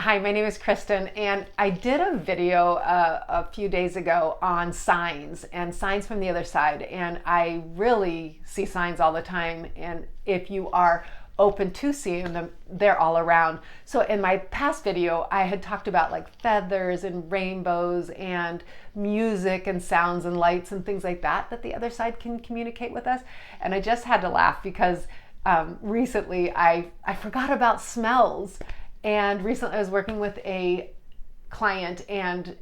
Hi, my name is Kristen, and I did a video a few days ago on signs and signs from the other side. And I really see signs all the time. And if you are open to seeing them, they're all around. So in my past video, I had talked about like feathers and rainbows and music and sounds and lights and things like that that the other side can communicate with us. And I just had to laugh because recently I forgot about smells. And recently I was working with a client, and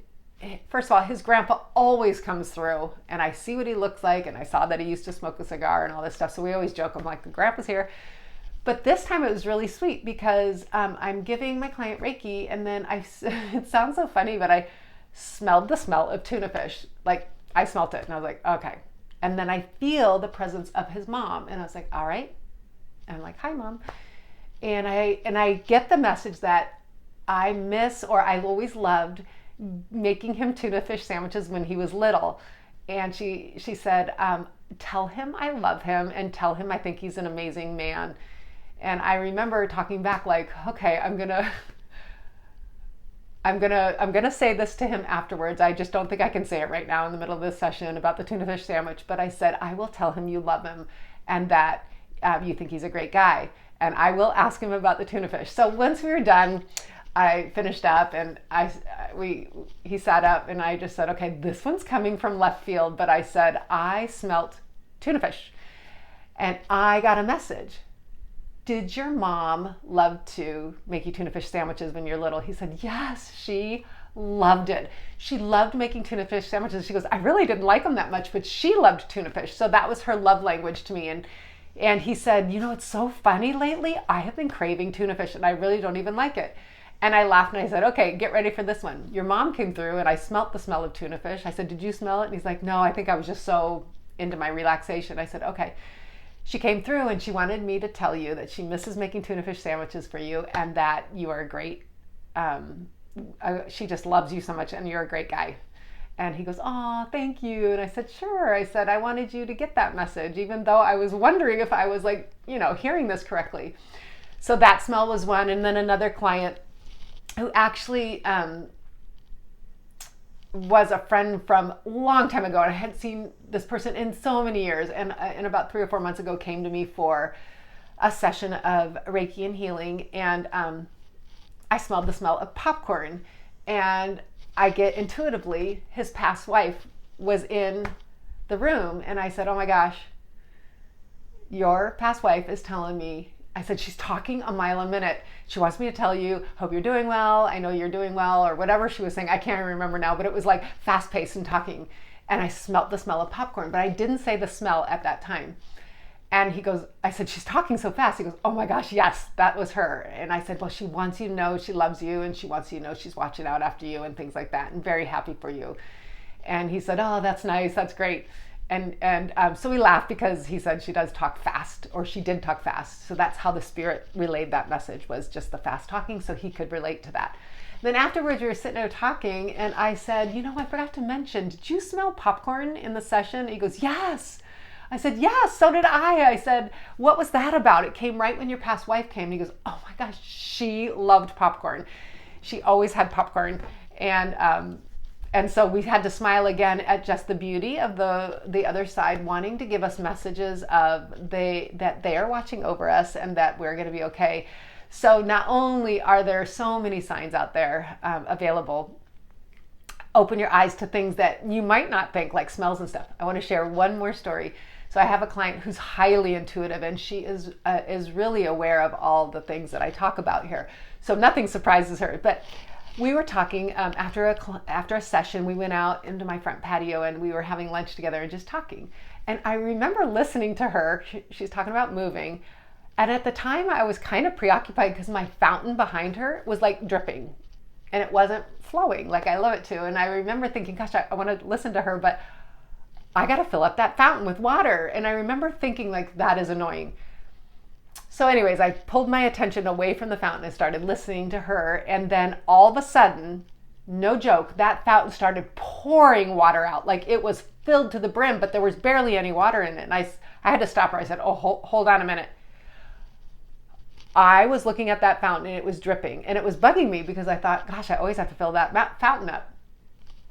first of all, his grandpa always comes through and I see what he looks like, and I saw that he used to smoke a cigar and all this stuff. So we always joke, I'm like, the grandpa's here. But this time it was really sweet because I'm giving my client Reiki, and then it sounds so funny, but I smelled the smell of tuna fish. Like, I smelt it and I was like, okay. And then I feel the presence of his mom, and I was like, all right. And I'm like, hi, Mom. And I get the message that I miss, or I always loved making him tuna fish sandwiches when he was little. And she said, tell him I love him and tell him I think he's an amazing man. And I remember talking back like, okay, I'm gonna say this to him afterwards. I just don't think I can say it right now in the middle of this session about the tuna fish sandwich. But I said, I will tell him you love him and that you think he's a great guy. And I will ask him about the tuna fish. So once we were done, I finished up, and he sat up, and I just said, okay, this one's coming from left field, but I said, I smelt tuna fish. And I got a message. Did your mom love to make you tuna fish sandwiches when you're little? He said, yes, she loved it. She loved making tuna fish sandwiches. She goes, I really didn't like them that much, but she loved tuna fish. So that was her love language to me. And he said, you know, it's so funny lately. I have been craving tuna fish and I really don't even like it. And I laughed and I said, okay, get ready for this one. Your mom came through and I smelt the smell of tuna fish. I said, did you smell it? And he's like, no, I think I was just so into my relaxation. I said, okay. She came through and she wanted me to tell you that she misses making tuna fish sandwiches for you and that you are a great, she just loves you so much and you're a great guy. And he goes, oh, thank you. And I said, sure. I said, I wanted you to get that message, even though I was wondering if I was like, hearing this correctly. So that smell was one. And then another client who actually was a friend from a long time ago. And I hadn't seen this person in so many years. And about 3 or 4 months ago came to me for a session of Reiki and healing. And I smelled the smell of popcorn. And I get intuitively, his past wife was in the room, and I said, oh my gosh, your past wife is telling me, I said, she's talking a mile a minute. She wants me to tell you, hope you're doing well. I know you're doing well, or whatever she was saying. I can't remember now, but it was like fast paced and talking. And I smelled the smell of popcorn, but I didn't say the smell at that time. And he goes, I said, she's talking so fast. He goes, oh my gosh, yes, that was her. And I said, well, she wants you to know she loves you, and she wants you to know she's watching out after you and things like that, and very happy for you. And he said, oh, that's nice, that's great. And so we laughed because he said she does talk fast, or she did talk fast. So that's how the spirit relayed that message, was just the fast talking, so he could relate to that. Then afterwards, we were sitting there talking, and I said, I forgot to mention, did you smell popcorn in the session? And he goes, yes. I said, yes, so did I. I said, what was that about? It came right when your past wife came. And he goes, oh my gosh, she loved popcorn. She always had popcorn. And so we had to smile again at just the beauty of the other side wanting to give us messages of that they are watching over us and that we're going to be okay. So not only are there so many signs out there available, open your eyes to things that you might not think, like smells and stuff. I want to share one more story. So I have a client who's highly intuitive, and she is really aware of all the things that I talk about here. So nothing surprises her. But we were talking after a session. We went out into my front patio and we were having lunch together and just talking. And I remember listening to her. She's talking about moving. And at the time, I was kind of preoccupied because my fountain behind her was like dripping, and it wasn't flowing like I love it to. And I remember thinking, gosh, I want to listen to her, but I got to fill up that fountain with water. And I remember thinking, like, that is annoying. So anyways, I pulled my attention away from the fountain and started listening to her. And then all of a sudden, no joke, that fountain started pouring water out. Like, it was filled to the brim, but there was barely any water in it. And I had to stop her. I said, oh, hold on a minute. I was looking at that fountain and it was dripping, and it was bugging me because I thought, gosh, I always have to fill that fountain up.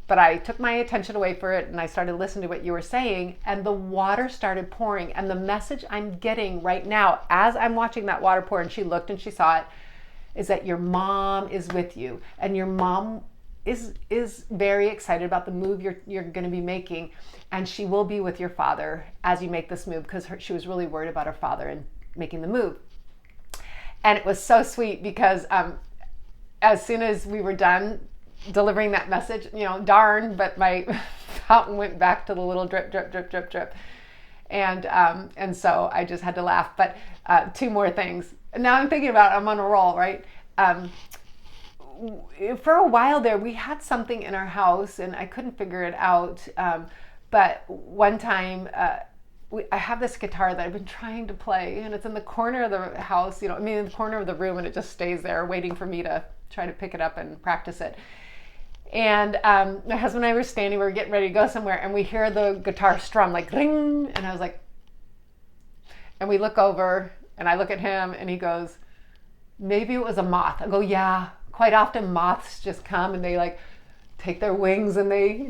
But I took my attention away for it and I started listening to what you were saying, and the water started pouring. And the message I'm getting right now as I'm watching that water pour, and she looked and she saw it, is that your mom is with you, and your mom is very excited about the move you're going to be making, and she will be with your father as you make this move, because she was really worried about her father and making the move. And it was so sweet because as soon as we were done delivering that message, darn, but my fountain went back to the little drip, drip, drip, drip, drip. And so I just had to laugh. But two more things. Now I'm thinking about, I'm on a roll, right? For a while there, we had something in our house and I couldn't figure it out. But one time, I have this guitar that I've been trying to play, and it's in the corner of the house, in the corner of the room, and it just stays there waiting for me to try to pick it up and practice it. And my husband and I were standing, we were getting ready to go somewhere, and we hear the guitar strum, like ring, and I was like, and we look over, and I look at him, and he goes, maybe it was a moth. I go, yeah, quite often moths just come, and they like take their wings, and they,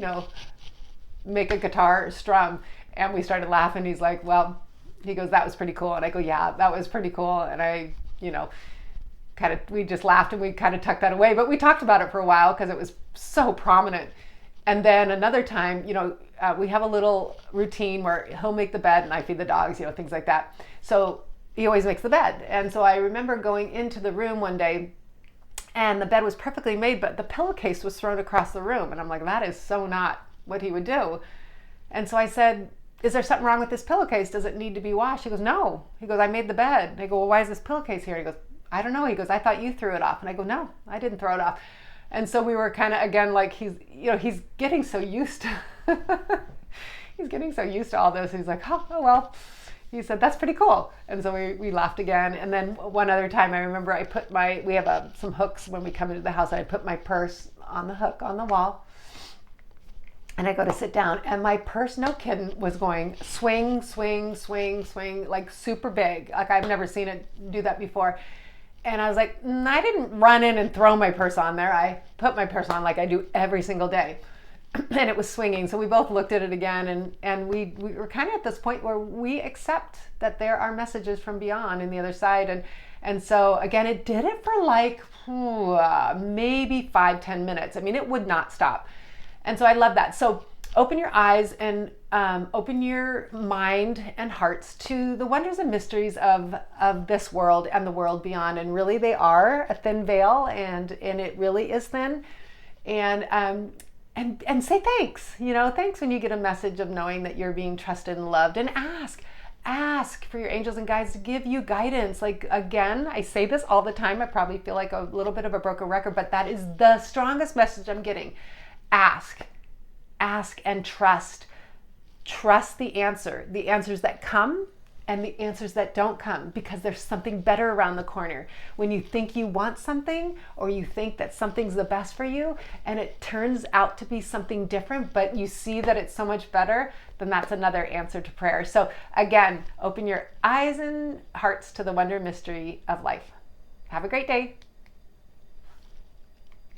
make a guitar strum. And we started laughing. He's like, well, he goes, that was pretty cool. And I go, yeah, that was pretty cool. And I, we just laughed and we kind of tucked that away. But we talked about it for a while because it was so prominent. And then another time, we have a little routine where he'll make the bed and I feed the dogs, things like that. So he always makes the bed. And so I remember going into the room one day and the bed was perfectly made, but the pillowcase was thrown across the room. And I'm like, that is so not what he would do. And so I said, is there something wrong with this pillowcase? Does it need to be washed? He goes, no. He goes, I made the bed. And I go, well, why is this pillowcase here? He goes, I don't know. He goes, I thought you threw it off. And I go, no, I didn't throw it off. And so we were kind of, again, like he's getting so used to, he's getting so used to all this. He's like, oh well. He said, that's pretty cool. And so we laughed again. And then one other time I remember I put we have some hooks when we come into the house. I put my purse on the hook on the wall. And I go to sit down, and my purse, no kidding, was going swing, swing, swing, swing, like super big. Like I've never seen it do that before. And I was like, I didn't run in and throw my purse on there. I put my purse on like I do every single day. And it was swinging. So we both looked at it again, and we were kind of at this point where we accept that there are messages from beyond and the other side. And so again, it did it for like maybe 5-10 minutes. I mean, it would not stop. And so I love that. So open your eyes and open your mind and hearts to the wonders and mysteries of this world and the world beyond. And really they are a thin veil, and it really is thin. And say thanks. Thanks when you get a message of knowing that you're being trusted and loved. And ask for your angels and guides to give you guidance. Like, again, I say this all the time. I probably feel like a little bit of a broken record, but that is the strongest message I'm getting. Ask and trust the answers that come and the answers that don't come, because there's something better around the corner. When you think you want something, or you think that something's the best for you, and it turns out to be something different, but you see that it's so much better, then that's another answer to prayer. So again, open your eyes and hearts to the wonder and mystery of life. Have a great day.